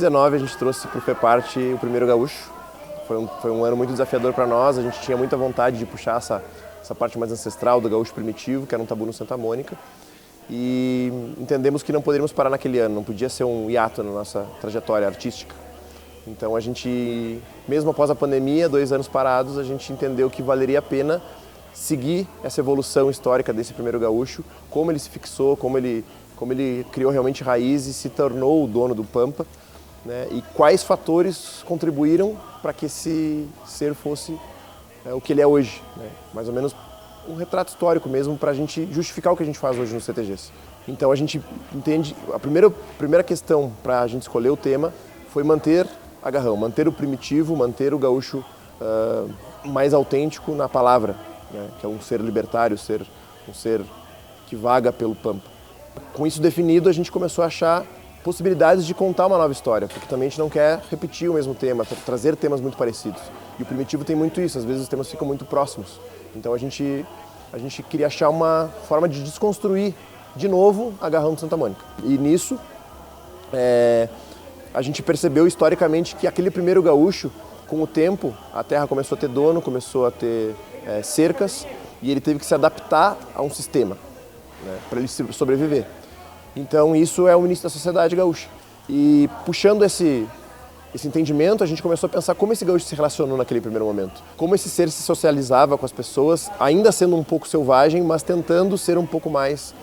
2019 a gente trouxe para o FEPART o primeiro gaúcho. Foi um ano muito desafiador para nós, a gente tinha muita vontade de puxar essa parte mais ancestral do gaúcho primitivo, que era um tabu no Santa Mônica. E entendemos que não poderíamos parar naquele ano, não podia ser um hiato na nossa trajetória artística. Então a gente, mesmo após a pandemia, 2 anos parados, a gente entendeu que valeria a pena seguir essa evolução histórica desse primeiro gaúcho, como ele se fixou, como ele criou realmente raízes e se tornou o dono do Pampa, né? E quais fatores contribuíram para que esse ser fosse o que ele é hoje, né? Mais ou menos um retrato histórico mesmo para a gente justificar o que a gente faz hoje nos CTGs. Então a gente entende, a primeira questão para a gente escolher o tema foi manter agarrão, manter o primitivo, manter o gaúcho mais autêntico na palavra, né? Que é um ser libertário, um ser que vaga pelo Pampa. Com isso definido, a gente começou a achar possibilidades de contar uma nova história, porque também a gente não quer repetir o mesmo tema, trazer temas muito parecidos. E o primitivo tem muito isso, às vezes os temas ficam muito próximos. Então a gente queria achar uma forma de desconstruir de novo Agarrão de Santa Mônica. E nisso a gente percebeu historicamente que aquele primeiro gaúcho, com o tempo, a terra começou a ter dono, começou a ter cercas, e ele teve que se adaptar a um sistema, né, para ele sobreviver. Então isso é o início da sociedade gaúcha. E puxando esse entendimento, a gente começou a pensar como esse gaúcho se relacionou naquele primeiro momento. Como esse ser se socializava com as pessoas, ainda sendo um pouco selvagem, mas tentando ser um pouco mais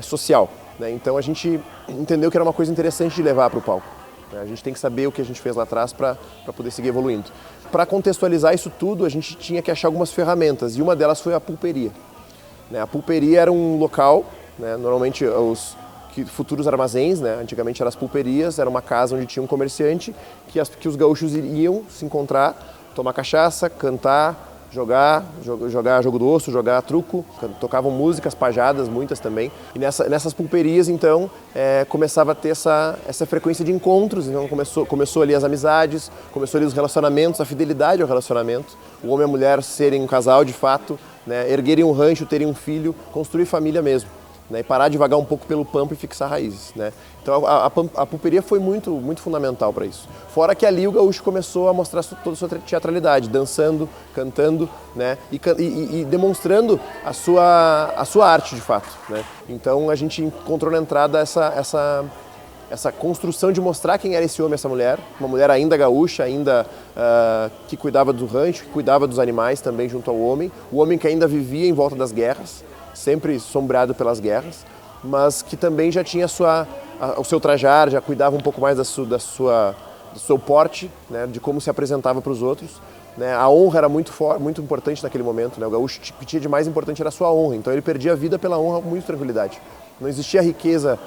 social, né? Então a gente entendeu que era uma coisa interessante de levar para o palco, né? A gente tem que saber o que a gente fez lá atrás para poder seguir evoluindo. Para contextualizar isso tudo, a gente tinha que achar algumas ferramentas, e uma delas foi a pulperia, né? A pulperia era um local, né, normalmente os futuros armazéns, né? Antigamente eram as pulperias, era uma casa onde tinha um comerciante que os gaúchos iam se encontrar, tomar cachaça, cantar, jogar jogo do osso, jogar truco, tocavam músicas pajadas, muitas também. E nessas pulperias, então, começava a ter essa frequência de encontros. Então começou ali as amizades, começou ali os relacionamentos, a fidelidade ao relacionamento, o homem e a mulher serem um casal de fato, né? Erguerem um rancho, terem um filho, construir família mesmo, né, e parar de vagar um pouco pelo Pampa e fixar raízes, né? Então a pulperia foi muito, muito fundamental para isso. Fora que ali o gaúcho começou a mostrar toda a sua teatralidade, dançando, cantando, né, e demonstrando a sua arte de fato, né? Então a gente encontrou na entrada essa construção de mostrar quem era esse homem, essa mulher, uma mulher ainda gaúcha, ainda que cuidava do rancho, que cuidava dos animais também junto ao homem, o homem que ainda vivia em volta das guerras, sempre sombreado pelas guerras, mas que também já tinha o seu trajar, já cuidava um pouco mais do seu porte, né, de como se apresentava para os outros, né? A honra era muito importante naquele momento, né? O gaúcho, o que tinha de mais importante era a sua honra, então ele perdia a vida pela honra com muita tranquilidade. Não existia riqueza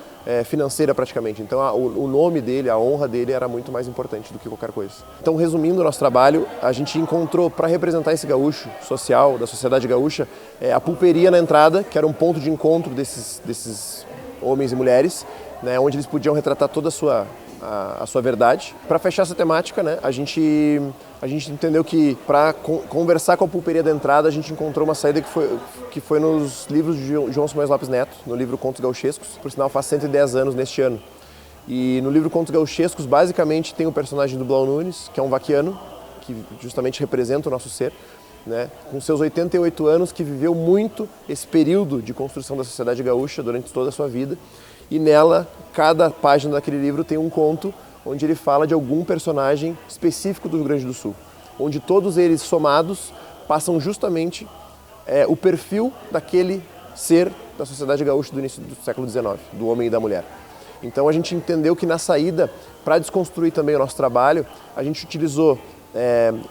financeira praticamente, então o nome dele, a honra dele era muito mais importante do que qualquer coisa. Então, resumindo o nosso trabalho, a gente encontrou, para representar esse gaúcho social, da sociedade gaúcha, a pulperia na entrada, que era um ponto de encontro desses homens e mulheres, né, onde eles podiam retratar toda a sua verdade. Para fechar essa temática, né, a gente entendeu que para conversar com a pulperia da entrada, a gente encontrou uma saída que foi nos livros de João Simões Lopes Neto, no livro Contos Gauchescos, por sinal faz 110 anos neste ano. E no livro Contos Gauchescos, basicamente, tem o personagem do Blau Nunes, que é um vaquiano, que justamente representa o nosso ser, né, com seus 88 anos, que viveu muito esse período de construção da sociedade gaúcha durante toda a sua vida. E nela, cada página daquele livro tem um conto onde ele fala de algum personagem específico do Rio Grande do Sul, onde todos eles somados passam justamente o perfil daquele ser da sociedade gaúcha do início do século XIX, do homem e da mulher. Então a gente entendeu que na saída, para desconstruir também o nosso trabalho, a gente utilizou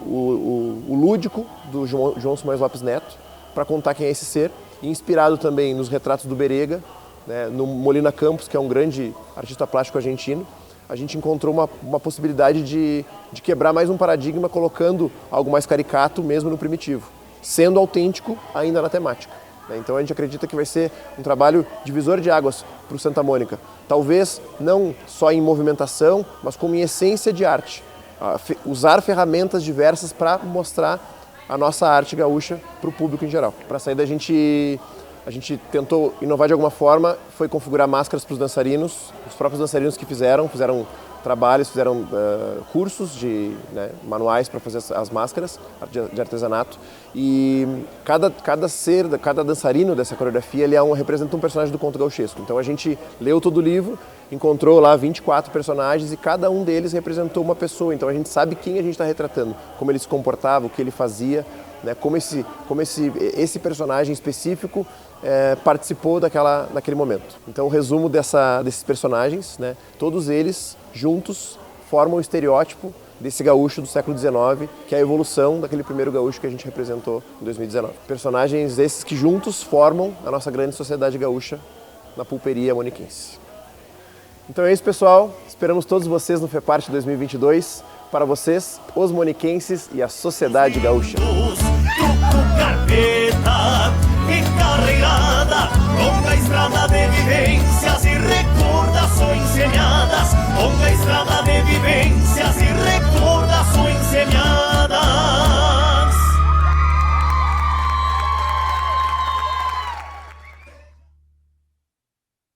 o lúdico do João Simões Lopes Neto para contar quem é esse ser, e inspirado também nos retratos do Berega, né, no Molina Campos, que é um grande artista plástico argentino. A gente encontrou uma possibilidade de quebrar mais um paradigma, colocando algo mais caricato mesmo no primitivo, sendo autêntico ainda na temática, né? Então a gente acredita que vai ser um trabalho divisor de águas para o Santa Mônica, talvez não só em movimentação, mas como em essência de arte, usar ferramentas diversas para mostrar a nossa arte gaúcha para o público em geral. Para sair da a gente tentou inovar de alguma forma, foi configurar máscaras para os dançarinos, os próprios dançarinos que fizeram trabalhos, fizeram cursos de manuais para fazer as máscaras de artesanato. E cada dançarino dessa coreografia ele representa um personagem do conto gauchesco. Então a gente leu todo o livro, encontrou lá 24 personagens e cada um deles representou uma pessoa. Então a gente sabe quem a gente está retratando, como ele se comportava, o que ele fazia, né, como esse personagem específico participou daquele momento. Então o resumo desses personagens, né, todos eles juntos formam o estereótipo desse gaúcho do século XIX, que é a evolução daquele primeiro gaúcho que a gente representou em 2019. Personagens esses que juntos formam a nossa grande sociedade gaúcha na pulperia moniquense. Então é isso, pessoal. Esperamos todos vocês no FEPART 2022. Para vocês, os moniquenses e a sociedade gaúcha.